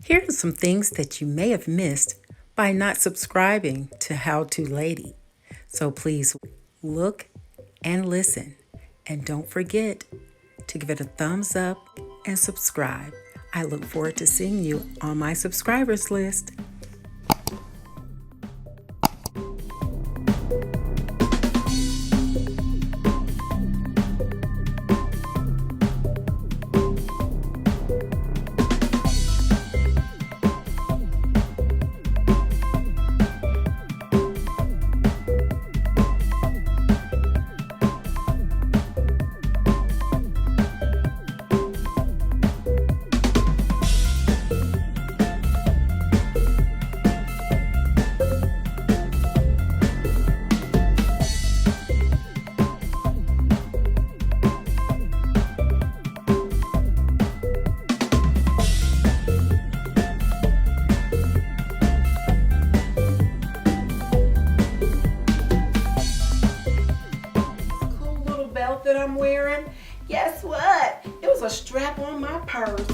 Here are some things that you may have missed by not subscribing to How To Lady. So please look and listen. And don't forget to give it a thumbs up and subscribe. I look forward to seeing you on my subscribers list. That I'm wearing, guess what? It was a strap on my purse.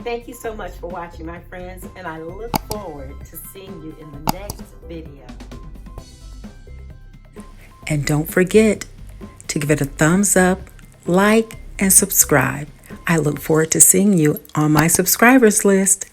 Thank you so much for watching, my friends, and I look forward to seeing you in the next video. And don't forget to give it a thumbs up, like, and subscribe. I look forward to seeing you on my subscribers list.